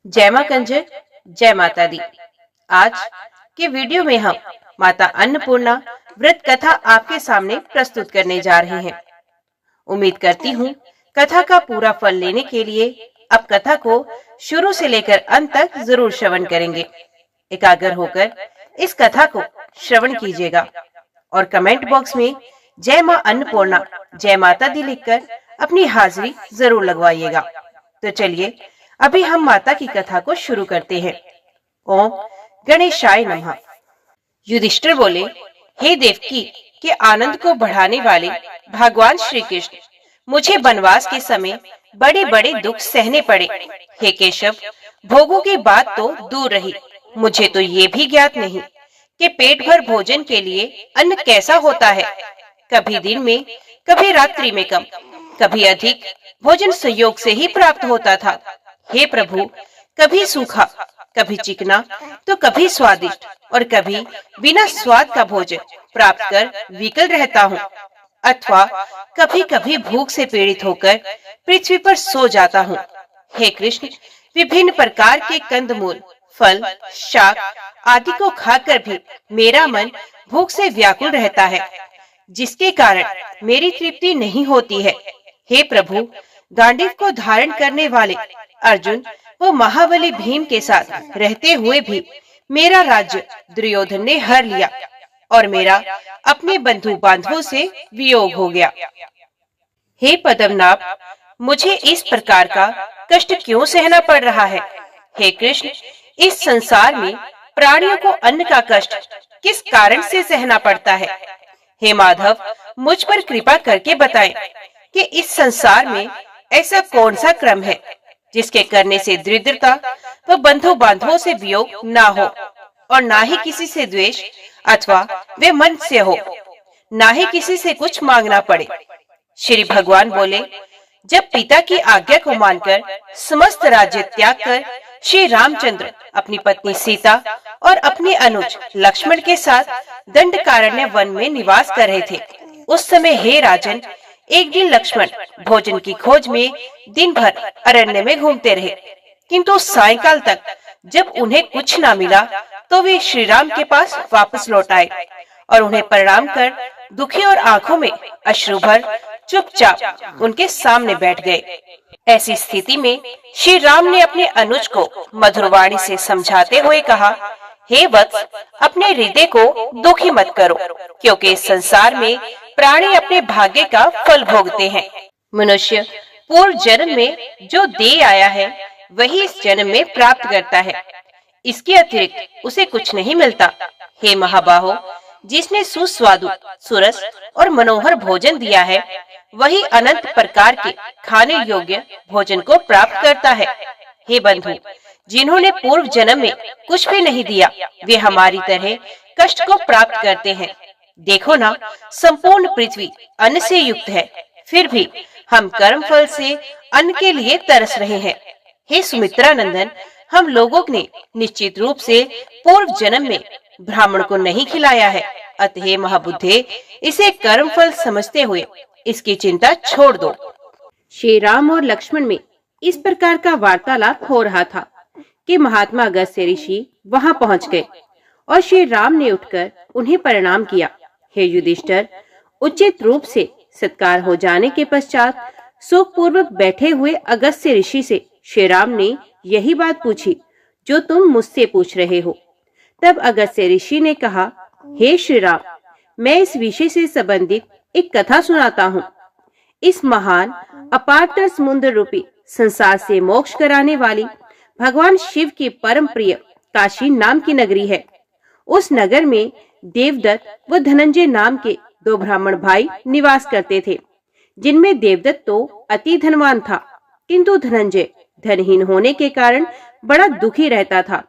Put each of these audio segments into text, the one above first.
जय मां कंजर, जय माता दी। आज के वीडियो में हम माता अन्नपूर्णा व्रत कथा आपके सामने प्रस्तुत करने जा रहे हैं। उम्मीद करती हूँ कथा का पूरा फल लेने के लिए अब कथा को शुरू से लेकर अंत तक जरूर श्रवण करेंगे। एकाग्र होकर इस कथा को श्रवण कीजिएगा और कमेंट बॉक्स में जय मां अन्नपूर्णा, जय माता दी लिखकर अपनी हाजिरी जरूर लगवाइएगा। तो चलिए अभी हम माता की कथा को शुरू करते हैं। ओम गणेशाय नमः। युधिष्ठिर बोले, हे देवकी के आनंद को बढ़ाने वाले भगवान श्री कृष्ण, मुझे वनवास के समय बड़े बड़े दुख सहने पड़े। हे केशव, भोगों की बात तो दूर रही, मुझे तो ये भी ज्ञात नहीं कि पेट भर भोजन के लिए अन्न कैसा होता है। कभी दिन में, कभी रात्रि में कम, कभी अधिक भोजन संयोग से ही प्राप्त होता था। हे प्रभु, कभी सूखा, कभी चिकना, तो कभी स्वादिष्ट और कभी बिना स्वाद का भोजन प्राप्त कर विकल रहता हूँ, अथवा कभी कभी भूख से पीड़ित होकर पृथ्वी पर सो जाता हूँ। हे कृष्ण, विभिन्न प्रकार के कंदमूल, फल, शाक आदि को खाकर भी मेरा मन भूख से व्याकुल रहता है, जिसके कारण मेरी तृप्ति नहीं होती है। हे प्रभु, गांडीव को धारण करने वाले अर्जुन वो महाबली भीम के साथ रहते हुए भी मेरा राज्य दुर्योधन ने हर लिया और मेरा अपने बंधु बांधवों से वियोग हो गया। हे पद्मनाभ, मुझे इस प्रकार का कष्ट क्यों सहना पड़ रहा है? हे कृष्ण, इस संसार में प्राणियों को अन्न का कष्ट किस कारण से सहना पड़ता है? हे माधव, मुझ पर कृपा करके बताएं कि इस संसार में ऐसा कौन सा क्रम है जिसके करने से दरिद्रता व बंधु बांधवों से वियोग ना हो, और ना ही किसी से द्वेष अथवा वे मन से हो, ना ही किसी से कुछ मांगना पड़े। श्री भगवान बोले, जब पिता की आज्ञा को मानकर समस्त राज्य त्याग कर श्री रामचंद्र अपनी पत्नी सीता और अपने अनुज लक्ष्मण के साथ दंडकारण्य वन में निवास कर रहे थे, उस समय हे राजन, एक दिन लक्ष्मण भोजन की खोज में दिन भर अरण्य में घूमते रहे, किंतु सायंकाल तक जब उन्हें कुछ न मिला तो वे श्री राम के पास वापस लौट आए और उन्हें प्रणाम कर दुखी और आंखों में अश्रु भर चुपचाप उनके सामने बैठ गए। ऐसी स्थिति में श्री राम ने अपने अनुज को मधुरवाणी से समझाते हुए कहा, हे वत्स, अपने हृदय को दुखी मत करो, क्योंकि इस संसार में प्राणी अपने भाग्य का फल भोगते हैं। मनुष्य पूर्व जन्म में जो दे आया है वही इस जन्म में प्राप्त करता है, इसके अतिरिक्त उसे कुछ नहीं मिलता। हे महाबाहो, जिसने सुस्वादु, सुरस और मनोहर भोजन दिया है वही अनंत प्रकार के खाने योग्य भोजन को प्राप्त करता है। हे बंधु, जिन्होंने पूर्व जन्म में कुछ भी नहीं दिया वे हमारी तरह कष्ट को प्राप्त करते हैं। देखो ना, संपूर्ण पृथ्वी अन्न से युक्त है, फिर भी हम कर्म फल से अन्न के लिए तरस रहे हैं। हे सुमित्रा नंदन, हम लोगों ने निश्चित रूप से पूर्व जन्म में ब्राह्मण को नहीं खिलाया है, अतः महाबुद्धे, इसे कर्म फल समझते हुए इसकी चिंता छोड़ दो। श्री राम और लक्ष्मण में इस प्रकार का वार्तालाप हो रहा था कि महात्मा अगस्त्य ऋषि वहां पहुंच गए और श्री राम ने उठकर उन्हें प्रणाम किया। हे युधिष्ठिर, उचित रूप से सत्कार हो जाने के पश्चात सुख पूर्वक बैठे हुए अगस्त्य ऋषि से श्री राम ने यही बात पूछी जो तुम मुझसे पूछ रहे हो। तब अगस्त्य ऋषि ने कहा, हे श्री राम, मैं इस विषय से संबंधित एक कथा सुनाता हूँ। इस महान अपार समुद्र रूपी संसार से मोक्ष कराने वाली भगवान शिव की परम प्रिय काशी नाम की नगरी है। उस नगर में देवदत्त व धनंजय नाम के दो ब्राह्मण भाई निवास करते थे, जिनमें देवदत्त तो अति धनवान था, किंतु धनंजय धनहीन होने के कारण बड़ा दुखी रहता था।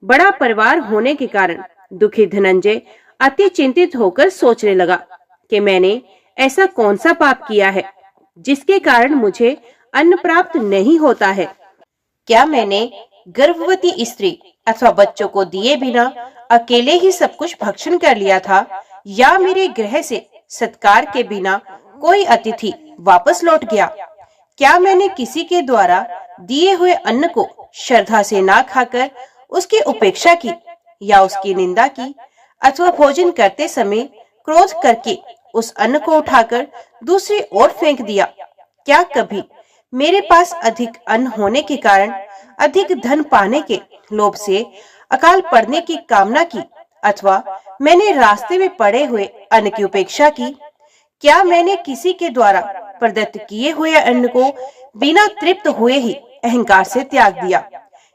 बड़ा परिवार होने के कारण दुखी धनंजय अति चिंतित होकर सोचने लगा कि मैंने ऐसा कौन सा पाप किया है जिसके कारण मुझे अन्न प्राप्त नहीं होता है। क्या मैंने गर्भवती स्त्री अथवा बच्चों को दिए बिना अकेले ही सब कुछ भक्षण कर लिया था, या मेरे गृह से सत्कार के बिना कोई अतिथि वापस लौट गया? क्या मैंने किसी के द्वारा दिए हुए अन्न को श्रद्धा से ना खाकर उसकी उपेक्षा की या उसकी निंदा की, अथवा भोजन करते समय क्रोध करके उस अन्न को उठाकर दूसरी ओर फेंक दिया? क्या कभी मेरे पास अधिक अन्न होने के कारण अधिक धन पाने के लोभ से अकाल पड़ने की कामना की, अथवा मैंने रास्ते में पड़े हुए अन्न की उपेक्षा की? क्या मैंने किसी के द्वारा प्रदत्त किए हुए अन्न को बिना तृप्त हुए ही अहंकार से त्याग दिया,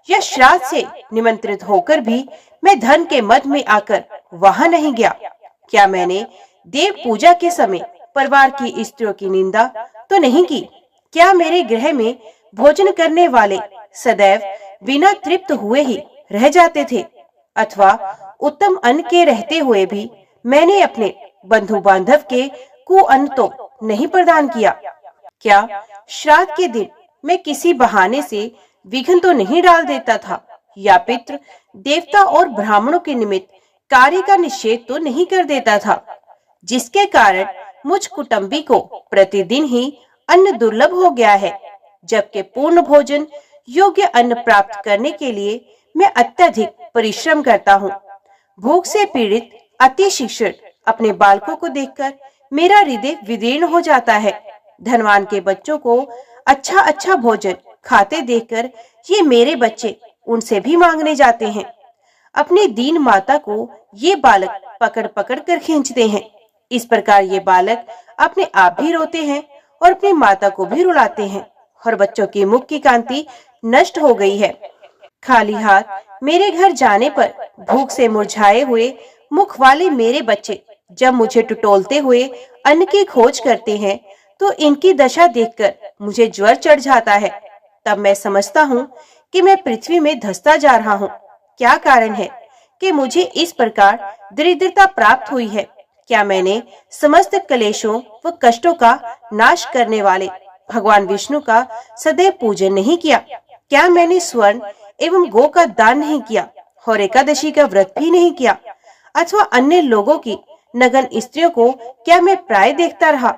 या श्राद्ध से निमंत्रित होकर भी मैं धन के मद में आकर वहां नहीं गया? क्या मैंने देव पूजा के समय परिवार की स्त्रियों की निंदा तो नहीं की? क्या मेरे गृह में भोजन करने वाले सदैव बिना तृप्त हुए ही रह जाते थे, अथवा उत्तम अन्न के रहते हुए भी मैंने अपने बंधु बांधव के कुअन्न तो नहीं प्रदान किया? क्या श्राद्ध के दिन मैं किसी बहाने से विघ्न तो नहीं डाल देता था, या पितृ देवता और ब्राह्मणों के निमित्त कार्य का निषेध तो नहीं कर देता था, जिसके कारण मुझ कुटुंबी को प्रतिदिन ही अन्न दुर्लभ हो गया है, जबकि पूर्ण भोजन योग्य अन्न प्राप्त करने के लिए मैं अत्यधिक परिश्रम करता हूँ। भूख से पीड़ित अति शिक्षित अपने बालकों को देखकर मेरा हृदय विदीर्ण हो जाता है। धनवान के बच्चों को अच्छा अच्छा भोजन खाते देखकर ये मेरे बच्चे उनसे भी मांगने जाते हैं। अपनी दीन माता को ये बालक पकड़ पकड़ कर खींचते हैं। इस प्रकार ये बालक अपने आप भी रोते हैं और अपनी माता को भी रुलाते हैं, और बच्चों की मुख की कांति नष्ट हो गई है। खाली हाथ मेरे घर जाने पर भूख से मुरझाए हुए मुख वाले मेरे बच्चे जब मुझे टटोलते हुए अन्न की खोज करते हैं, तो इनकी दशा देखकर मुझे ज्वर चढ़ जाता है। तब मैं समझता हूँ कि मैं पृथ्वी में धंसता जा रहा हूँ। क्या कारण है कि मुझे इस प्रकार दरिद्रता प्राप्त हुई है? क्या मैंने समस्त क्लेशों व कष्टों का नाश करने वाले भगवान विष्णु का सदैव पूजन नहीं किया? क्या मैंने स्वर्ण एवं गो का दान नहीं किया और एकादशी का व्रत भी नहीं किया? अथवा अन्य लोगों की नगन स्त्रियों को क्या मैं प्राय देखता रहा?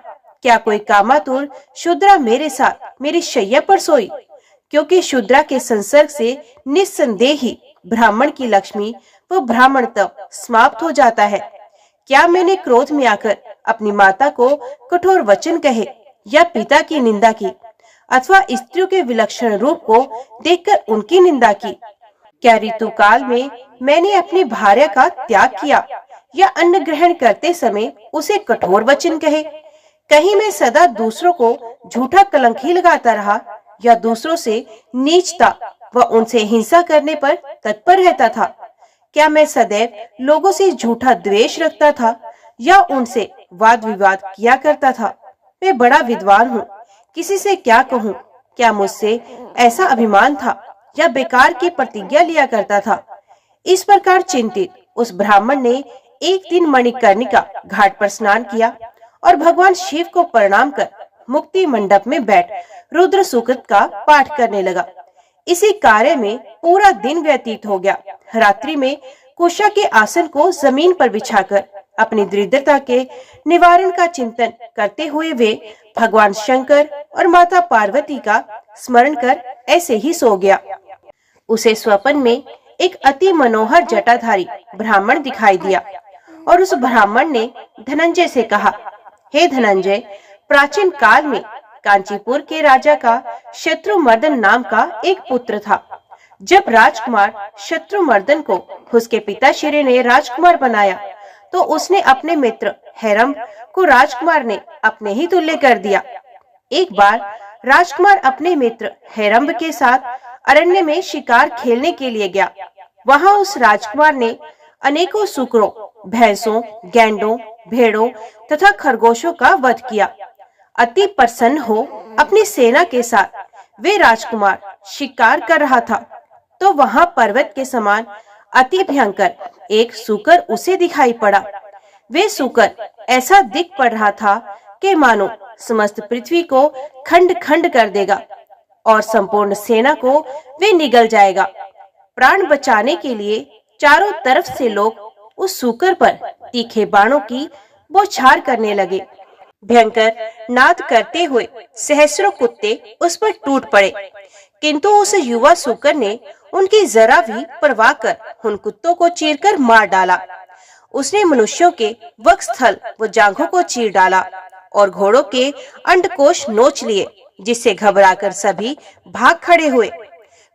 क्या कोई कामातुर शूद्रा मेरे साथ मेरी शैया पर सोई? क्योंकि शूद्रा के संसर्ग से निस्संदेह ही ब्राह्मण की लक्ष्मी व ब्राह्मण तब समाप्त हो जाता है। क्या मैंने क्रोध में आकर अपनी माता को कठोर वचन कहे या पिता की निंदा की, अथवा स्त्रियों के विलक्षण रूप को देखकर उनकी निंदा की? क्या ऋतु काल में मैंने अपनी भार्या का त्याग किया या अन्न ग्रहण करते समय उसे कठोर वचन कहे? कहीं मैं सदा दूसरों को झूठा कलंक ही लगाता रहा, या दूसरों से नीचता व उनसे हिंसा करने पर तत्पर रहता था? क्या मैं सदैव लोगों से झूठा द्वेष रखता था या उनसे वाद विवाद किया करता था? मैं बड़ा विद्वान हूँ, किसी से क्या कहूँ? क्या मुझसे ऐसा अभिमान था या बेकार की प्रतिज्ञा लिया करता था? इस प्रकार चिंतित उस ब्राह्मण ने एक दिन मणिकर्णिका घाट पर स्नान किया और भगवान शिव को प्रणाम कर मुक्ति मंडप में बैठ रुद्र सूक्त का पाठ करने लगा। इसी कार्य में पूरा दिन व्यतीत हो गया। रात्रि में कुशा के आसन को जमीन पर बिछाकर अपनी दरिद्रता के निवारण का चिंतन करते हुए वे भगवान शंकर और माता पार्वती का स्मरण कर ऐसे ही सो गया। उसे स्वप्न में एक अति मनोहर जटाधारी ब्राह्मण दिखाई दिया और उस ब्राह्मण ने धनंजय से कहा, हे धनंजय, प्राचीन काल में कांचीपुर के राजा का शत्रुमर्दन नाम का एक पुत्र था। जब राजकुमार शत्रुमर्दन को उसके पिताश्री ने राजकुमार बनाया, तो उसने अपने मित्र हेरम्ब को राजकुमार ने अपने ही तुल्य कर दिया। एक बार राजकुमार अपने मित्र हेरम्ब के साथ अरण्य में शिकार खेलने के लिए गया। वहां उस राजकुमार ने अनेकों सुकरों, भैंसों, गैंडों, भेड़ों तथा खरगोशों का वध किया। अति प्रसन्न हो अपनी सेना के साथ वे राजकुमार शिकार कर रहा था, तो वहां पर्वत के समान अति भयंकर एक सूकर उसे दिखाई पड़ा। वे सूकर ऐसा दिख पड़ रहा था कि मानो समस्त पृथ्वी को खंड खंड कर देगा और संपूर्ण सेना को वे निगल जाएगा। प्राण बचाने के लिए चारों तरफ से लोग उस सूकर पर तीखे बाणों की बौछार करने लगे। भयंकर नाद करते हुए सहस्रों कुत्ते उस पर टूट पड़े, किंतु उस युवा सूकर ने उनकी जरा भी परवाह कर उन कुत्तों को चीरकर मार डाला। उसने मनुष्यों के वक्षस्थल व जांघों को चीर डाला और घोड़ों के अंडकोश नोच लिए, जिससे घबराकर सभी भाग खड़े हुए।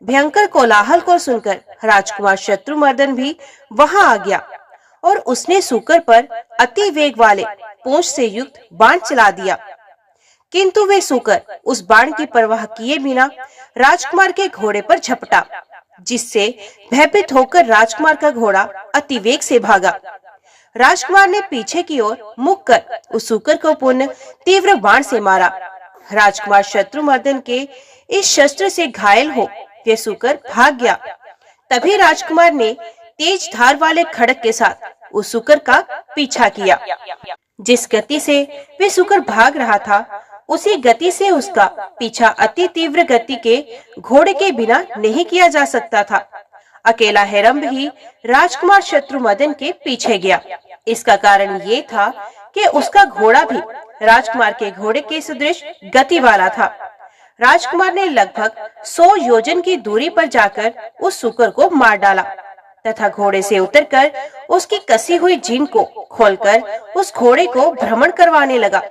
भयंकर कोलाहल को सुनकर राजकुमार शत्रुमर्दन भी वहां आ गया और उसने सूकर पर अति वेग वाले पूंछ से युक्त बाण चला दिया, किंतु वे सूकर उस बाण की परवाह किए बिना राजकुमार के घोड़े पर झपटा, जिससे भयभीत होकर राजकुमार का घोड़ा अति वेग से भागा। राजकुमार ने पीछे की ओर मुख कर उस सूकर को पुनः तीव्र बाण से मारा। राजकुमार शत्रुमर्दन के इस शस्त्र से घायल हो वे सूकर भाग गया। तभी राजकुमार ने तेज धार वाले खड़क के साथ उस सूकर का पीछा किया। जिस गति से वे सूकर भाग रहा था, उसी गति से उसका पीछा अति तीव्र गति के घोड़े के बिना नहीं किया जा सकता था। अकेला हिरंब ही राजकुमार शत्रुमर्दन के पीछे गया। इसका कारण ये था कि उसका घोड़ा भी राजकुमार के घोड़े के सदृश गति वाला था। राजकुमार ने लगभग 100 योजन की दूरी पर जाकर उस सूकर को मार डाला तथा घोड़े से उतरकर उसकी कसी हुई जीन को खोलकर उस घोड़े को भ्रमण करवाने लगा।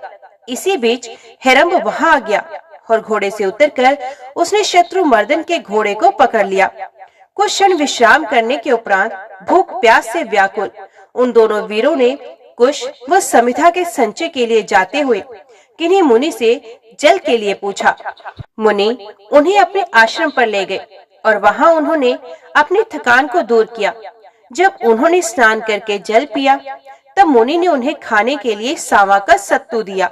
इसी बीच हिरंब वहां आ गया और घोड़े से उतरकर उसने शत्रुमर्दन के घोड़े को पकड़ लिया। कुछ क्षण विश्राम करने के उपरांत भूख प्यास से व्याकुल उन दोनों वीरों ने कुश व समिधा के संचय के लिए जाते हुए किन्हीं मुनि से जल के लिए पूछा। मुनि उन्हें अपने आश्रम पर ले गए और वहां उन्होंने अपनी थकान को दूर किया। जब उन्होंने स्नान करके जल पिया, तब मुनि ने उन्हें खाने के लिए सावा का सत्तू दिया।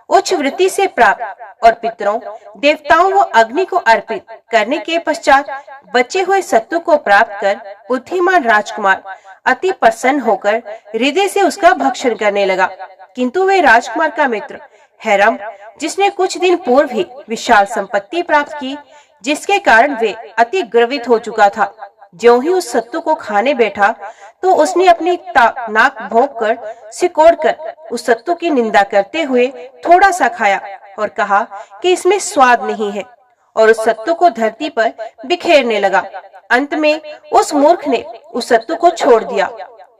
उच्च वृत्ति से प्राप्त और पितरों, देवताओं व अग्नि को अर्पित करने के पश्चात बचे हुए सत्तू को प्राप्त कर बुद्धिमान राजकुमार अति प्रसन्न होकर हृदय से उसका भक्षण करने लगा। किंतु वे राजकुमार का मित्र हिरंब, जिसने कुछ दिन पूर्व ही विशाल संपत्ति प्राप्त की, जिसके कारण वे अति गर्वित हो चुका था, ज्यों ही उस सत्तू को खाने बैठा तो उसने अपनी नाक भोंककर सिकोड़कर उस सत्तू की निंदा करते हुए थोड़ा सा खाया और कहा कि इसमें स्वाद नहीं है, और उस सत्तू को धरती पर बिखेरने लगा। अंत में उस मूर्ख ने उस सत्तू को छोड़ दिया,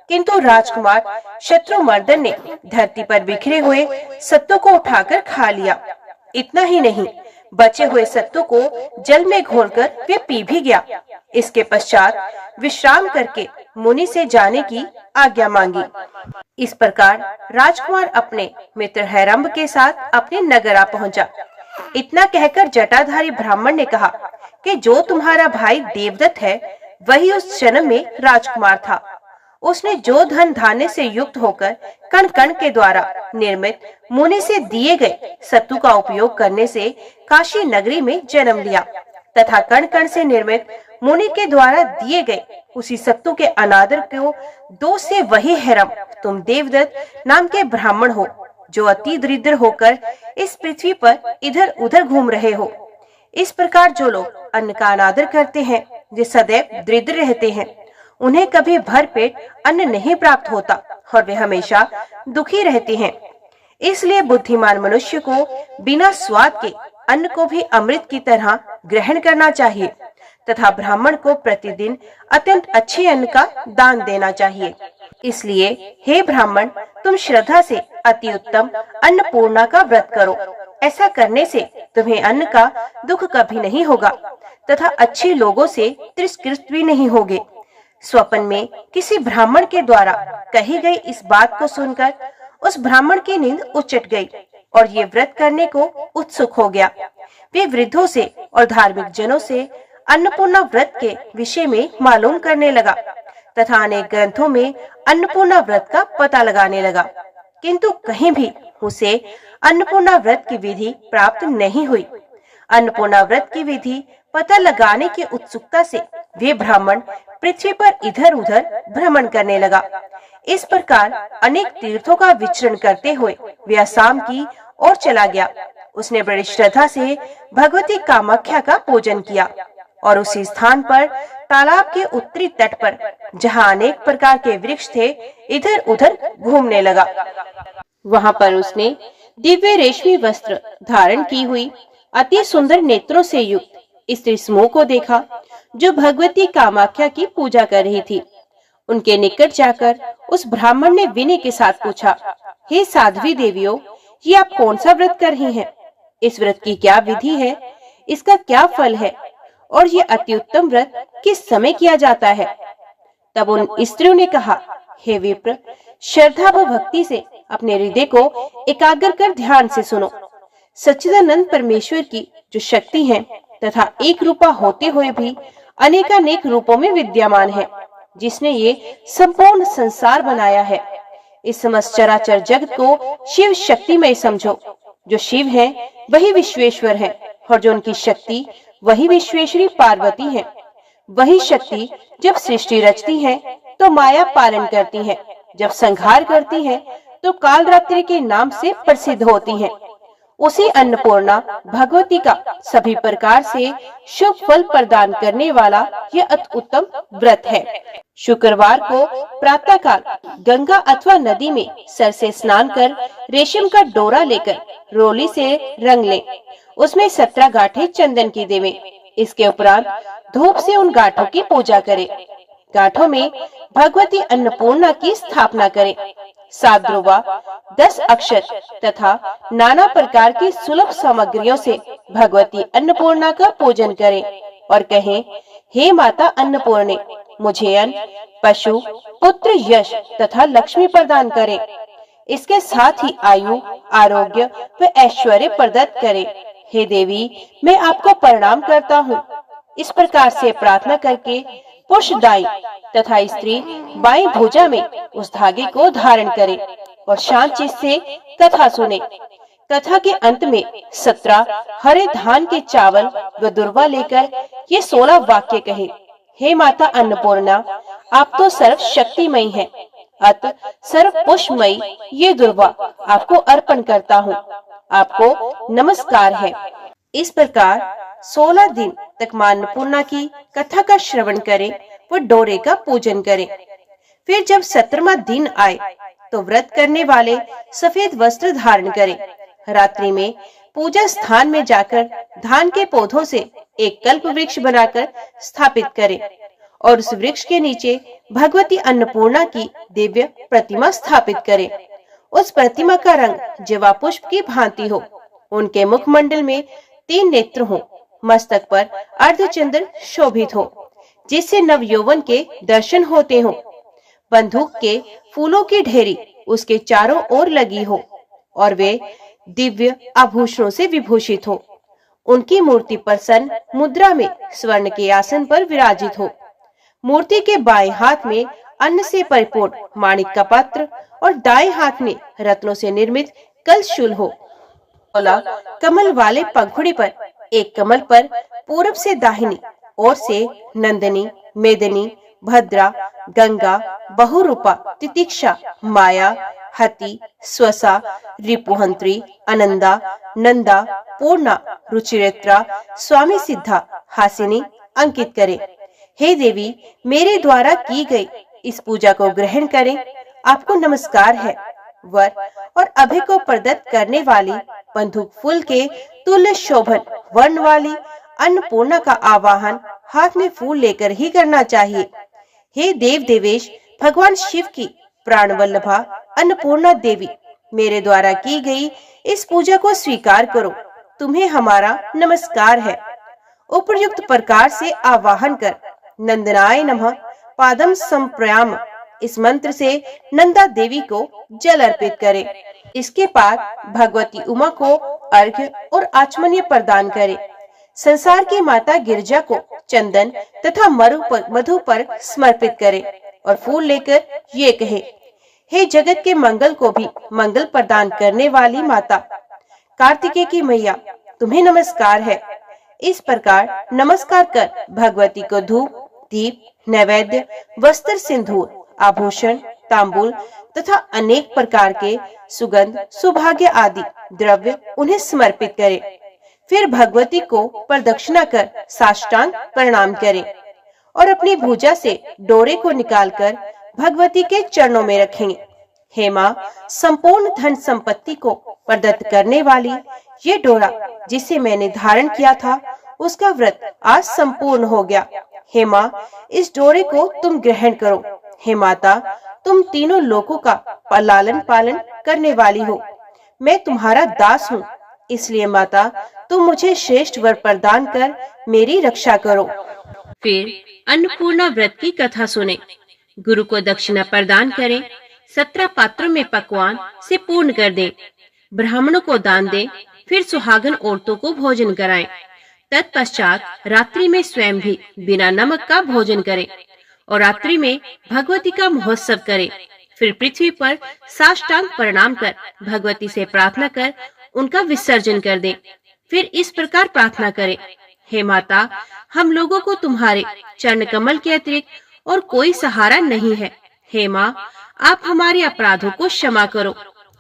किंतु राजकुमार शत्रुमर्दन ने धरती पर बिखरे हुए सत्तू को उठाकर खा लिया। इतना ही नहीं, बचे हुए सत्तू को जल में घोलकर वे पी भी गया। इसके पश्चात विश्राम करके मुनि से जाने की आज्ञा मांगी। इस प्रकार राजकुमार अपने मित्र हिरंब के साथ अपने नगर आ पहुंचा। इतना कहकर जटाधारी ब्राह्मण ने कहा कि जो तुम्हारा भाई देवदत्त है, वही उस जन्म में राजकुमार था। उसने जो धन धान्य से युक्त होकर कण कण के द्वारा निर्मित मुनि से दिए गए सत्तू का उपयोग करने से काशी नगरी में जन्म लिया, तथा कण कण से निर्मित मुनि के द्वारा दिए गए उसी सत्तू के अनादर को दोष से वही हिरंब, तुम देवदत्त नाम के ब्राह्मण हो, जो अति दरिद्र होकर इस पृथ्वी पर इधर उधर घूम रहे हो। इस प्रकार जो लोग अन्न का अनादर करते हैं, वे सदैव दरिद्र रहते हैं। उन्हें कभी भर पेट अन्न नहीं प्राप्त होता और वे हमेशा दुखी रहते हैं। इसलिए बुद्धिमान मनुष्य को बिना स्वाद के अन्न को भी अमृत की तरह ग्रहण करना चाहिए तथा ब्राह्मण को प्रतिदिन अत्यंत अच्छे अन्न का दान देना चाहिए। इसलिए हे ब्राह्मण, तुम श्रद्धा से अति उत्तम अन्नपूर्णा का व्रत करो। ऐसा करने से तुम्हें अन्न का दुख कभी नहीं होगा तथा अच्छे लोगों से तिरस्कृत भी नहीं होगे। स्वप्न में किसी ब्राह्मण के द्वारा कही गई इस बात को सुनकर उस ब्राह्मण की नींद उचट गई और ये व्रत करने को उत्सुक हो गया। वे वृद्धों से और धार्मिक जनों से अन्नपूर्णा व्रत के विषय में मालूम करने लगा तथा अनेक ग्रंथों में अन्नपूर्णा व्रत का पता लगाने लगा, किंतु कहीं भी उसे अन्नपूर्णा व्रत की विधि प्राप्त नहीं हुई। अन्नपूर्णा व्रत की विधि पता लगाने की उत्सुकता से वे ब्राह्मण पृथ्वी पर इधर उधर भ्रमण करने लगा। इस प्रकार अनेक तीर्थों का विचरण करते हुए वे असम की ओर चला गया। उसने बड़ी श्रद्धा से भगवती कामाख्या का पूजन किया और उसी स्थान पर तालाब के उत्तरी तट पर, जहाँ अनेक प्रकार के वृक्ष थे, इधर उधर घूमने लगा। वहाँ पर उसने दिव्य रेशमी वस्त्र धारण की हुई अति सुंदर नेत्रों से युक्त स्त्री समूह को देखा, जो भगवती कामाख्या की पूजा कर रही थी। उनके निकट जाकर उस ब्राह्मण ने विनय के साथ पूछा, हे साध्वी देवियों, ये आप कौन सा व्रत कर रही हैं? इस व्रत की क्या विधि है? इसका क्या फल है? और ये अति उत्तम व्रत किस समय किया जाता है? तब उन स्त्रियों ने कहा, हे विप्र, श्रद्धा व भक्ति से अपने हृदय को एकाग्र कर ध्यान से सुनो। सच्चिदानंद परमेश्वर की जो शक्ति है तथा एक रूपा होते हुए भी अनेकानेक रूपों में विद्यमान है, जिसने ये संपूर्ण संसार बनाया है। इस समस्त चराचर जगत को शिव शक्तिमय समझो। जो शिव है वही विश्वेश्वर है, और जो उनकी शक्ति वही विश्वेश्वरी पार्वती है। वही शक्ति जब सृष्टि रचती है तो माया पालन करती है, जब संहार करती है तो कालरात्रि के नाम से प्रसिद्ध होती है। उसी अन्नपूर्णा भगवती का सभी प्रकार से शुभ फल प्रदान करने वाला यह अति उत्तम व्रत है। शुक्रवार को प्रातःकाल गंगा अथवा नदी में सर से स्नान कर रेशम का डोरा लेकर रोली से रंग लें। उसमें 17 गांठें चंदन की देवें। इसके उपरांत धूप से उन गांठों की पूजा करें। गांठों में भगवती अन्नपूर्णा की स्थापना करें। 7 ध्रुवा, 10 अक्षर तथा नाना प्रकार की सुलभ सामग्रियों से भगवती अन्नपूर्णा का पूजन करें और कहें, हे माता अन्नपूर्णे, मुझे अन्न, पशु, पुत्र, यश तथा लक्ष्मी प्रदान करें। इसके साथ ही आयु, आरोग्य व ऐश्वर्य प्रदत्त करें। हे देवी, मैं आपको प्रणाम करता हूँ। इस प्रकार से प्रार्थना करके पुरुष दाई तथा स्त्री बाई भुजा में उस धागे को धारण करे और शांत चित्त से कथा सुने। कथा के अंत में 17 हरे धान के चावल व दुर्वा लेकर ये 16 वाक्य कहे, हे माता अन्नपूर्णा, आप तो सर्व शक्तिमयी हैं, अत सर्व पुष्पमयी ये दुर्वा आपको अर्पण करता हूँ। आपको नमस्कार है। इस प्रकार 16 दिन तक मां अन्नपूर्णा की कथा का श्रवण करें व डोरे का पूजन करें। फिर जब 17वां दिन आए तो व्रत करने वाले सफेद वस्त्र धारण करें। रात्रि में पूजा स्थान में जाकर धान के पौधों से एक कल्प वृक्ष बनाकर स्थापित करें और उस वृक्ष के नीचे भगवती अन्नपूर्णा की दिव्य प्रतिमा स्थापित करें। उस प्रतिमा का रंग जवा पुष्प की भांति हो। उनके मुखमंडल में 3 नेत्र हो। मस्तक पर अर्धचंद्र शोभित हो, जिससे नव यौवन के दर्शन होते हो। बंदूक के फूलों की ढेरी उसके चारों ओर लगी हो और वे दिव्य आभूषणों से विभूषित हो। उनकी मूर्ति प्रसन्न मुद्रा में स्वर्ण के आसन पर विराजित हो। मूर्ति के बाएं हाथ में अन्न से परिपूर्ण माणिक का पात्र और दाएं हाथ में रत्नों से निर्मित कलशूल हो। कमल वाले पंखुड़ी पर एक कमल पर पूरब से दाहिनी ओर से नंदिनी, मेदिनी, भद्रा, गंगा, बहुरूपा, तितिक्षा, माया, हति, स्वसा, रिपुहंत्री, अनंदा, नंदा, पूर्णा, रुचिरेत्रा, स्वामी सिद्धा, हासिनी अंकित करें। हे देवी, मेरे द्वारा की गई इस पूजा को ग्रहण करें। आपको नमस्कार है। वर और अभय को प्रदत्त करने वाली बंदूक फूल के तुल्य शोभन वर्ण वाली अन्नपूर्णा का आवाहन हाथ में फूल लेकर ही करना चाहिए। हे देव देवेश, भगवान शिव की प्राण वल्लभा अन्नपूर्णा देवी, मेरे द्वारा की गई इस पूजा को स्वीकार करो। तुम्हें हमारा नमस्कार है। उपयुक्त प्रकार से आवाहन कर नंदनाय नमः पादम संप्रयाम इस मंत्र से नंदा देवी को जल अर्पित करें। इसके बाद भगवती उमा को अर्घ्य और आचमन्य प्रदान करें। संसार की माता गिरजा को चंदन तथा मधु पर समर्पित करें और फूल लेकर ये कहे, हे जगत के मंगल को भी मंगल प्रदान करने वाली माता कार्तिकेय की मैया, तुम्हें नमस्कार है। इस प्रकार नमस्कार कर भगवती को धूप, दीप, नैवेद्य, वस्त्र, सिंदूर, आभूषण, तांबूल तथा अनेक प्रकार के सुगंध, सुभाग्य आदि द्रव्य उन्हें समर्पित करें। फिर भगवती को प्रदक्षिणा कर साष्टांग प्रणाम करें और अपनी भुजा से डोरे को निकालकर भगवती के चरणों में रखेंगे। हेमा, संपूर्ण धन संपत्ति को प्रदत्त करने वाली ये डोरा जिसे मैंने धारण किया था, उसका व्रत आज संपूर्ण हो गया। हेमा, इस डोरे को तुम ग्रहण करो। हे माता, तुम तीनों लोगों का लालन पालन करने वाली हो। मैं तुम्हारा दास हूँ, इसलिए माता तुम मुझे श्रेष्ठ वर प्रदान कर मेरी रक्षा करो। फिर अन्नपूर्णा व्रत की कथा सुने। गुरु को दक्षिणा प्रदान करें, 17 पात्रों में पकवान से पूर्ण कर दें, ब्राह्मणों को दान दें, फिर सुहागन औरतों को भोजन कराएं। तत्पश्चात रात्रि में स्वयं भी बिना नमक का भोजन करें और रात्रि में भगवती का महोत्सव करें। फिर पृथ्वी पर साष्टांग प्रणाम कर भगवती से प्रार्थना कर उनका विसर्जन कर दें। फिर इस प्रकार प्रार्थना करें, हे माता, हम लोगों को तुम्हारे चरण कमल के अतिरिक्त और कोई सहारा नहीं है। हे माँ, आप हमारे अपराधों को क्षमा करो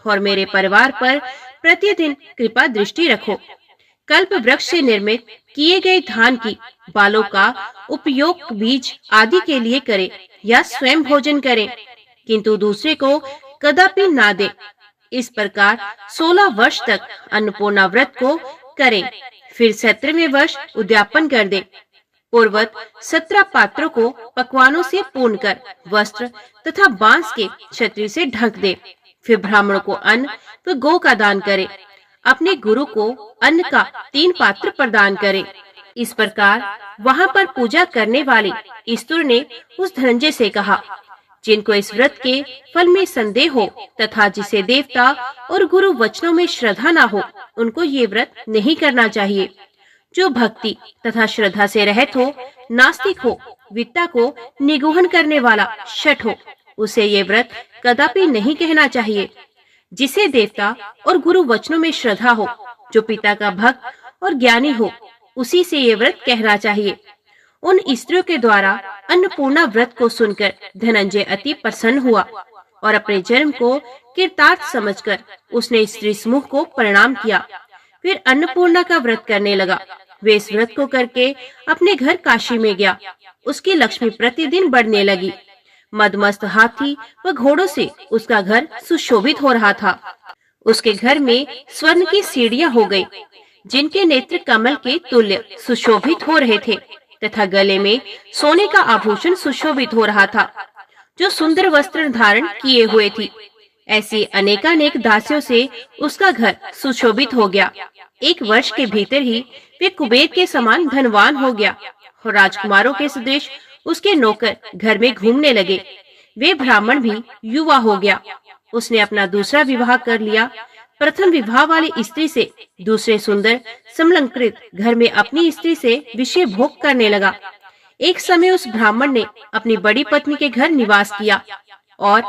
और मेरे परिवार पर प्रतिदिन कृपा दृष्टि रखो। कल्प वृक्ष से निर्मित किए गए धान की बालों का उपयोग बीज आदि के लिए करें या स्वयं भोजन करें, किंतु दूसरे को कदापि ना दे। इस प्रकार 16 वर्ष तक अन्नपूर्णा व्रत को करें। फिर 17वें वर्ष उद्यापन कर दे। पूर्वत 17 पात्रों को पकवानों से पूर्ण कर वस्त्र तथा बांस के छतरी से ढक दे। फिर ब्राह्मणों को अन्न व गौ का दान करे। अपने गुरु को अन्न का 3 पात्र प्रदान करे। इस प्रकार वहाँ पर पूजा करने वाले ईश्वर ने उस धनंजय से कहा, जिनको इस व्रत के फल में संदेह हो तथा जिसे देवता और गुरु वचनों में श्रद्धा न हो, उनको ये व्रत नहीं करना चाहिए। जो भक्ति तथा श्रद्धा से रहित हो, नास्तिक हो, विद्या को निगूहन करने वाला शठ हो, उसे ये व्रत कदापि नहीं कहना चाहिए। जिसे देवता और गुरु वचनों में श्रद्धा हो, जो पिता का भक्त और ज्ञानी हो, उसी से ये व्रत कहना चाहिए। उन स्त्रियों के द्वारा अन्नपूर्णा व्रत को सुनकर धनंजय अति प्रसन्न हुआ और अपने जन्म को कृतार्थ समझकर उसने स्त्री समूह को प्रणाम किया। फिर अन्नपूर्णा का व्रत करने लगा। वे इस व्रत को करके अपने घर काशी में गया। उसकी लक्ष्मी प्रतिदिन बढ़ने लगी। मदमस्त हाथी व घोड़ों से उसका घर सुशोभित हो रहा था। उसके घर में स्वर्ण की सीढ़ियां हो गई, जिनके नेत्र कमल के तुल्य सुशोभित हो रहे थे तथा गले में सोने का आभूषण सुशोभित हो रहा था, जो सुंदर वस्त्र धारण किए हुए थी। ऐसी अनेकानेक दासियों से उसका घर सुशोभित हो गया। 1 वर्ष के भीतर ही वे कुबेर के समान धनवान हो गया और राजकुमारों के सदृश उसके नौकर घर में घूमने लगे। वे ब्राह्मण भी युवा हो गया। उसने अपना दूसरा विवाह कर लिया। प्रथम विवाह वाली स्त्री से दूसरे सुंदर समलंकृत घर में अपनी स्त्री से विषय भोग करने लगा। एक समय उस ब्राह्मण ने अपनी बड़ी पत्नी के घर निवास किया और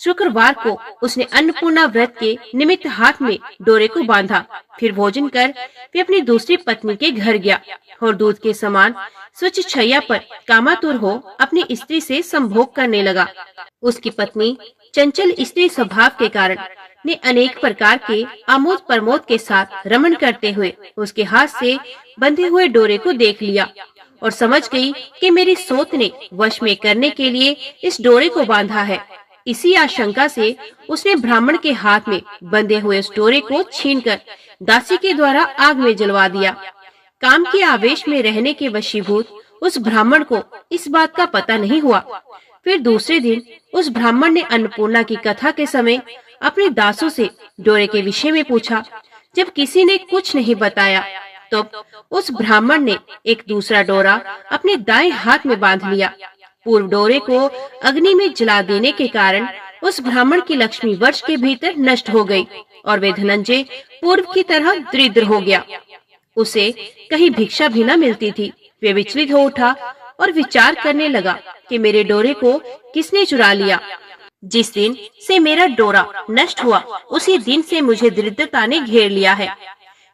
शुक्रवार को उसने अन्नपूर्णा व्रत के निमित्त हाथ में डोरे को बांधा। फिर भोजन कर वे अपनी दूसरी पत्नी के घर गया और दूध के समान स्वच्छ छैया पर कामातुर हो अपनी स्त्री से संभोग करने लगा। उसकी पत्नी चंचल स्त्री स्वभाव के कारण ने अनेक प्रकार के आमोद प्रमोद के साथ रमण करते हुए उसके हाथ से बंधे हुए डोरे को देख लिया और समझ गई कि मेरी सोत ने वश में करने के लिए इस डोरे को बांधा है। इसी आशंका से उसने ब्राह्मण के हाथ में बंधे हुए उस डोरे को छीनकर दासी के द्वारा आग में जलवा दिया। काम के आवेश में रहने के वशीभूत उस ब्राह्मण को इस बात का पता नहीं हुआ। फिर दूसरे दिन उस ब्राह्मण ने अन्नपूर्णा की कथा के समय अपने दासों से डोरे के विषय में पूछा। जब किसी ने कुछ नहीं बताया, तो उस ब्राह्मण ने एक दूसरा डोरा अपने दाएं हाथ में बांध लिया। पूर्व डोरे को अग्नि में जला देने के कारण उस ब्राह्मण की लक्ष्मी वर्ष के भीतर नष्ट हो गई और वे धनंजय पूर्व की तरह दरिद्र हो गया। उसे कहीं भिक्षा भी न मिलती थी। वे विचलित हो उठा और विचार करने लगा कि मेरे डोरे को किसने चुरा लिया। जिस दिन से मेरा डोरा नष्ट हुआ, उसी दिन से मुझे दरिद्रता ने घेर लिया है।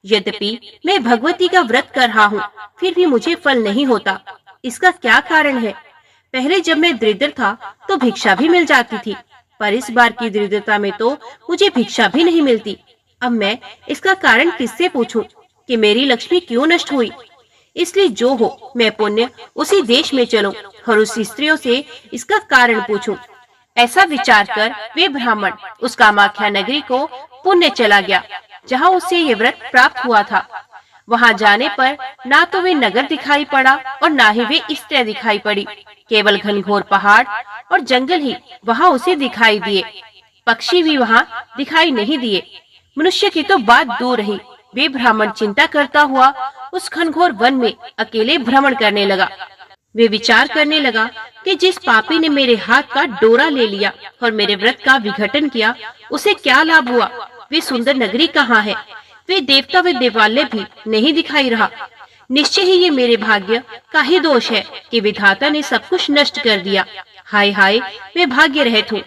यद्यपि मैं भगवती का व्रत कर रहा हूँ, फिर भी मुझे फल नहीं होता। इसका क्या कारण है? पहले जब मैं दरिद्र था तो भिक्षा भी मिल जाती थी, पर इस बार की दरिद्रता में तो मुझे भिक्षा भी नहीं मिलती। अब मैं इसका कारण किससे पूछूं कि मेरी लक्ष्मी क्यों नष्ट हुई? इसलिए जो हो, मैं पुण्य उसी देश में चलूं और उसी स्त्रियों से इसका कारण पूछूं। ऐसा विचार कर वे ब्राह्मण उस कामाख्या नगरी को पुण्य चला गया जहाँ उसे ये व्रत प्राप्त हुआ था। वहाँ जाने पर ना तो वे नगर दिखाई पड़ा और ना ही वे स्त्रियां दिखाई पड़ी। केवल घनघोर पहाड़ और जंगल ही वहाँ उसे दिखाई दिए। पक्षी भी वहाँ दिखाई नहीं दिए। मनुष्य की तो बात दूर रही। वे ब्राह्मण चिंता करता हुआ उस घनघोर वन में अकेले भ्रमण करने लगा। वे विचार करने लगा कि जिस पापी ने मेरे हाथ का डोरा ले लिया और मेरे व्रत का विघटन किया, उसे क्या लाभ हुआ? वे सुंदर नगरी कहाँ है? वे देवता व देवालय भी नहीं दिखाई रहा। निश्चय ही ये मेरे भाग्य का ही दोष है कि विधाता ने सब कुछ नष्ट कर दिया। हाय हाय, मैं भाग्य रहित हूँ।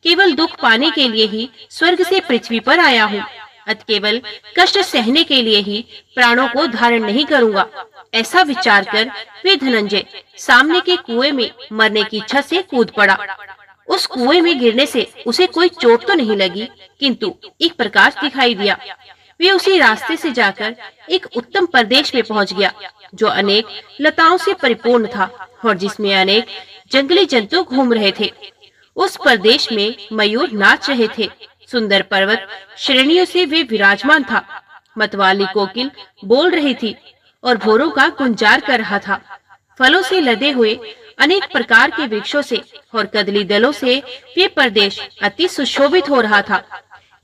केवल दुख पाने के लिए ही स्वर्ग से पृथ्वी पर आया हूँ। अत केवल कष्ट सहने के लिए ही प्राणों को धारण नहीं करूँगा। ऐसा विचार कर वे धनंजय सामने के कुएं में मरने की इच्छा से कूद पड़ा। उस कुएं में गिरने से उसे कोई चोट तो नहीं लगी, किंतु एक प्रकाश दिखाई दिया। वे उसी रास्ते से जाकर एक उत्तम प्रदेश में पहुंच गया, जो अनेक लताओं से परिपूर्ण था और जिसमें अनेक जंगली जंतु घूम रहे थे। उस प्रदेश में मयूर नाच रहे थे। सुंदर पर्वत श्रेणियों से वे विराजमान था। मतवाली कोकिल बोल रही थी और भोरों का गुंजार कर रहा था। फलों से लदे हुए अनेक प्रकार के वृक्षों से और कदली दलों से वे प्रदेश अति सुशोभित हो रहा था।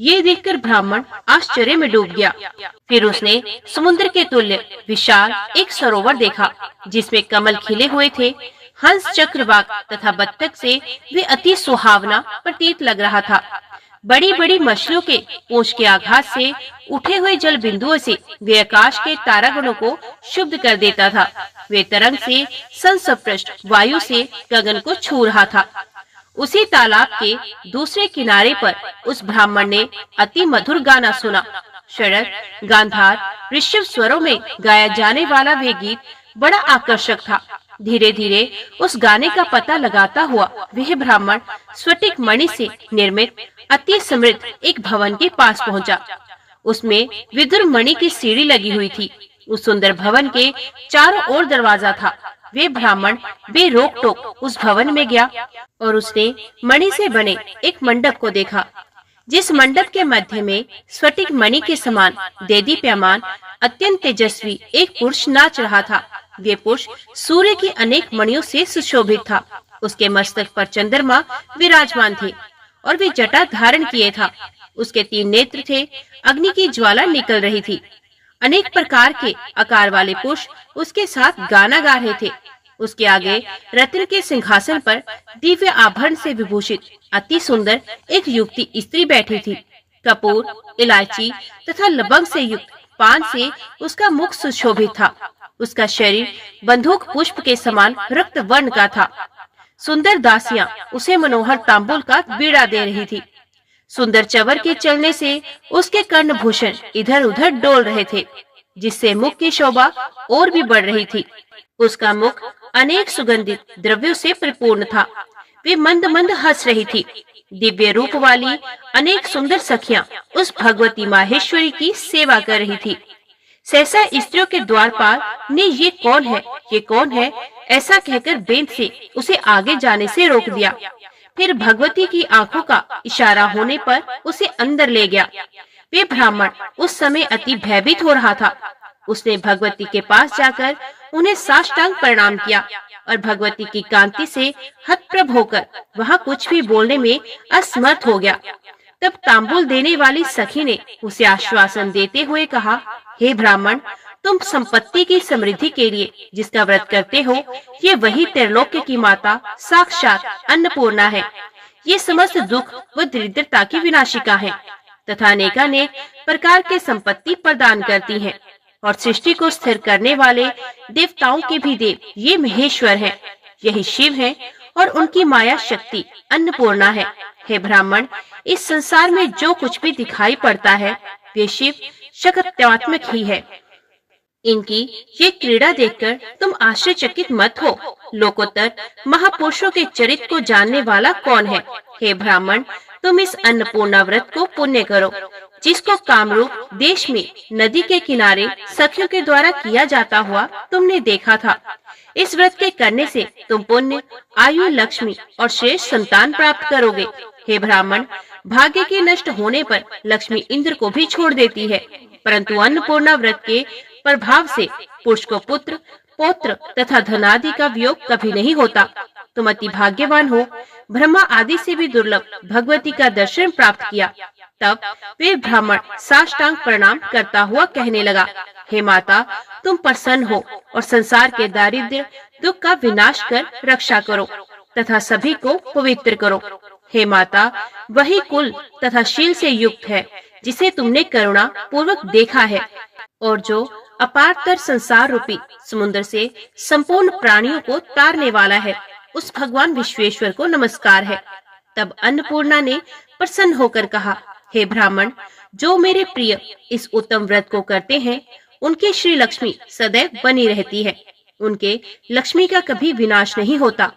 ये देखकर ब्राह्मण आश्चर्य में डूब गया। फिर उसने समुद्र के तुल्य विशाल एक सरोवर देखा, जिसमें कमल खिले हुए थे। हंस, चक्रवाक तथा बत्तख से वे अति सुहावना प्रतीत लग रहा था। बड़ी बड़ी मछलियों के पूंछ के आघात से उठे हुए जल बिंदुओं से वे आकाश के तारागणों को शुद्ध कर देता था। वे तरंग से संस्पृष्ट वायु से गगन को छू रहा था। उसी तालाब के दूसरे किनारे पर उस ब्राह्मण ने अति मधुर गाना सुना। शरद, गांधार, ऋषभ स्वरों में गाया जाने वाला वे गीत बड़ा आकर्षक था। धीरे धीरे उस गाने का पता लगाता हुआ वह ब्राह्मण स्फटिक मणि से निर्मित अति समृद्ध एक भवन के पास पहुंचा। उसमें विदुर मणि की सीढ़ी लगी हुई थी। उस सुंदर भवन के चारों ओर दरवाजा था। वे ब्राह्मण बेरोक टोक उस भवन में गया और उसने मणि से बने एक मंडप को देखा, जिस मंडप के मध्य में स्फटिक मणि के समान देदीप्यमान अत्यंत तेजस्वी एक पुरुष नाच रहा था। वे पुरुष सूर्य की अनेक मणियों से सुशोभित था। उसके मस्तक पर चंद्रमा विराजमान थे और वे जटा धारण किए था। उसके 3 नेत्र थे। अग्नि की ज्वाला निकल रही थी। अनेक प्रकार के आकार वाले पुरुष उसके साथ गाना गा रहे थे। उसके आगे रत्न के सिंहासन पर दिव्य आभरण से विभूषित अति सुंदर एक युवती स्त्री बैठी थी। कपूर, इलायची तथा लवंग से युक्त पान से उसका मुख सुशोभित था। उसका शरीर बंदूक पुष्प के समान रक्त वर्ण का था। सुंदर दासियां उसे मनोहर तांबुल का बीड़ा दे रही थी। सुंदर चवर के चलने से उसके कर्णभूषण इधर उधर डोल रहे थे, जिससे मुख की शोभा और भी बढ़ रही थी। उसका मुख अनेक सुगंधित द्रव्यों से परिपूर्ण था। वे मंद मंद हंस रही थी। दिव्य रूप वाली अनेक सुंदर सखियां उस भगवती माहेश्वरी की सेवा कर रही थी। सहसा स्त्रियों के द्वारपाल ने ये कौन है, ये कौन है, ऐसा कहकर बेंत से उसे आगे जाने से रोक दिया। फिर भगवती की आंखों का इशारा होने पर उसे अंदर ले गया। वे ब्राह्मण उस समय अति भयभीत हो रहा था। उसने भगवती के पास जाकर उन्हें साष्टांग प्रणाम किया और भगवती की कांति से हतप्रभ होकर वहाँ कुछ भी बोलने में असमर्थ हो गया। तब तांबुल देने वाली सखी ने उसे आश्वासन देते हुए कहा, हे ब्राह्मण, तुम संपत्ति की समृद्धि के लिए जिसका व्रत करते हो, ये वही त्रिलोक्य की माता साक्षात अन्नपूर्णा है। ये समस्त दुख व दरिद्रता की विनाशिका है तथा अनेकानेक प्रकार के संपत्ति प्रदान करती है और सृष्टि को स्थिर करने वाले देवताओं के भी देव ये महेश्वर है। यही शिव है और उनकी माया शक्ति अन्नपूर्णा है। हे ब्राह्मण, इस संसार में जो कुछ भी दिखाई पड़ता है वे शिव शक्त्यात्मक ही है। इनकी ये क्रीड़ा देखकर तुम आश्चर्यचकित मत हो। लोकोत्तर महापुरुषों के चरित्र को जानने वाला कौन है? हे ब्राह्मण, तुम इस अन्नपूर्णा व्रत को पुण्य करो, जिसको कामरूप देश में नदी के किनारे सखियों के द्वारा किया जाता हुआ तुमने देखा था। इस व्रत के करने से तुम पुण्य, आयु, लक्ष्मी और श्रेष्ठ संतान प्राप्त करोगे। हे ब्राह्मण, भाग्य के नष्ट होने पर लक्ष्मी इंद्र को भी छोड़ देती है, परंतु अन्नपूर्णा व्रत के प्रभाव से पुरुष को पुत्र, पौत्र तथा धनादि का वियोग कभी नहीं होता। तुम अति भाग्यवान हो। ब्रह्मा आदि से भी दुर्लभ भगवती का दर्शन प्राप्त किया। तब वे ब्राह्मण साष्टांग प्रणाम करता हुआ कहने लगा, हे माता, तुम प्रसन्न हो और संसार के दारिद्र्य दुख का विनाश कर रक्षा करो तथा सभी को पवित्र करो। हे माता, वही कुल तथा शील से युक्त है जिसे तुमने करुणा पूर्वक देखा है और जो अपारतर संसार रूपी समुद्र से संपूर्ण प्राणियों को तारने वाला है। उस भगवान विश्वेश्वर को नमस्कार है। तब अन्नपूर्णा ने प्रसन्न होकर कहा, हे ब्राह्मण, जो मेरे प्रिय इस उत्तम व्रत को करते हैं उनकी श्री लक्ष्मी सदैव बनी रहती है। उनके लक्ष्मी का कभी विनाश नहीं होता,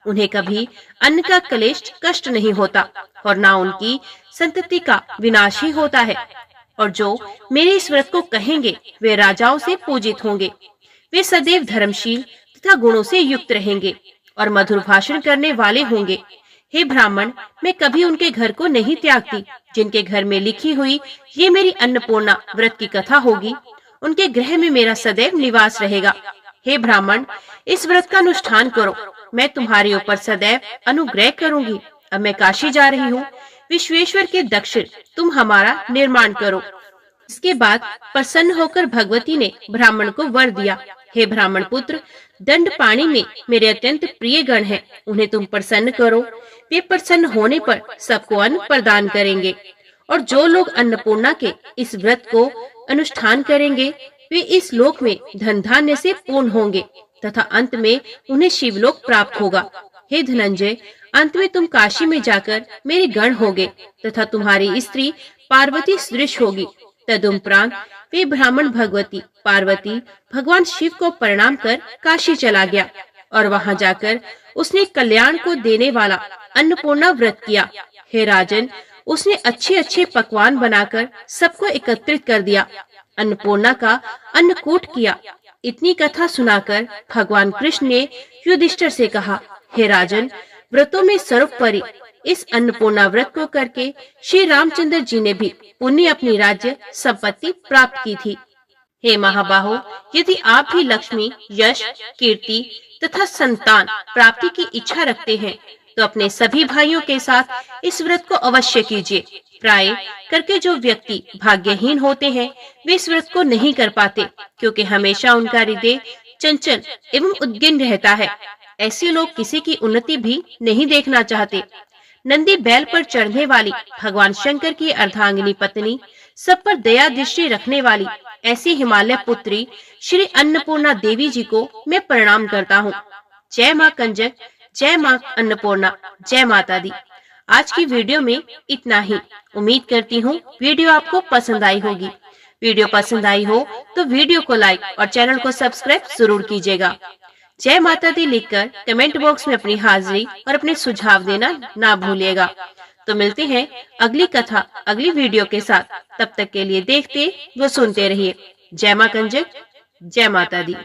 उन्हें कभी अन्न का क्लेश कष्ट नहीं होता और ना उनकी संतति का विनाश ही होता है। और जो मेरे इस व्रत को कहेंगे वे राजाओं से पूजित होंगे। वे सदैव धर्मशील तथा गुणों से युक्त रहेंगे और मधुर भाषण करने वाले होंगे। हे ब्राह्मण, मैं कभी उनके घर को नहीं त्यागती जिनके घर में लिखी हुई ये मेरी अन्नपूर्णा व्रत की कथा होगी। उनके गृह में मेरा सदैव निवास रहेगा। हे ब्राह्मण, इस व्रत का अनुष्ठान करो, मैं तुम्हारे ऊपर सदैव अनुग्रह करूंगी। अब मैं काशी जा रही हूँ। विश्वेश्वर के दक्षिण तुम हमारा निर्माण करो। इसके बाद प्रसन्न होकर भगवती ने ब्राह्मण को वर दिया, हे ब्राह्मण पुत्र, दंड पाणी में मेरे अत्यंत प्रिय गण हैं, उन्हें तुम प्रसन्न करो। वे प्रसन्न होने पर सबको अन्न प्रदान करेंगे और जो लोग अन्नपूर्णा के इस व्रत को अनुष्ठान करेंगे वे इस लोक में धन धान्य से पूर्ण होंगे तथा अंत में उन्हें शिवलोक प्राप्त होगा। हे धनंजय, अंत में तुम काशी में जाकर मेरे गण होगे तथा तुम्हारी स्त्री पार्वती सदृश होगी। तदुपरांत वे ब्राह्मण भगवती पार्वती भगवान शिव को प्रणाम कर काशी चला गया और वहां जाकर उसने कल्याण को देने वाला अन्नपूर्णा व्रत किया। हे राजन, उसने अच्छे अच्छे पकवान बनाकर सबको एकत्रित कर दिया, अन्नपूर्णा का अन्नकूट किया। इतनी कथा सुनाकर भगवान कृष्ण ने युधिष्ठिर से कहा, हे राजन, व्रतों में सर्वोपरि इस अन्नपूर्णा व्रत को करके श्री रामचंद्र जी ने भी पुण्य अपनी राज्य संपत्ति प्राप्त की थी। हे महाबाहो, यदि आप भी लक्ष्मी, यश, कीर्ति तथा संतान प्राप्ति की इच्छा रखते हैं तो अपने सभी भाइयों के साथ इस व्रत को अवश्य कीजिए। प्राय करके जो व्यक्ति भाग्यहीन होते हैं वे इस व्रत को नहीं कर पाते, क्योंकि हमेशा उनका हृदय चंचल एवं उद्विग्न रहता है। ऐसे लोग किसी की उन्नति भी नहीं देखना चाहते। नंदी बैल पर चढ़ने वाली भगवान शंकर की अर्धांगिनी पत्नी, सब पर दया दृष्टि रखने वाली ऐसी हिमालय पुत्री श्री अन्नपूर्णा देवी जी को मैं प्रणाम करता हूँ। जय माँ कंजक, जय माँ अन्नपूर्णा, जय माता दी। आज की वीडियो में इतना ही। उम्मीद करती हूँ वीडियो आपको पसंद आई होगी। वीडियो पसंद आई हो तो वीडियो को लाइक और चैनल को सब्सक्राइब जरूर कीजिएगा। जय माता दी लिखकर कमेंट बॉक्स में अपनी हाजिरी और अपने सुझाव देना ना भूलिएगा। तो मिलते हैं अगली कथा अगली वीडियो के साथ। तब तक के लिए देखते व सुनते रहिए। जय माँ कंजक, जय माता दी।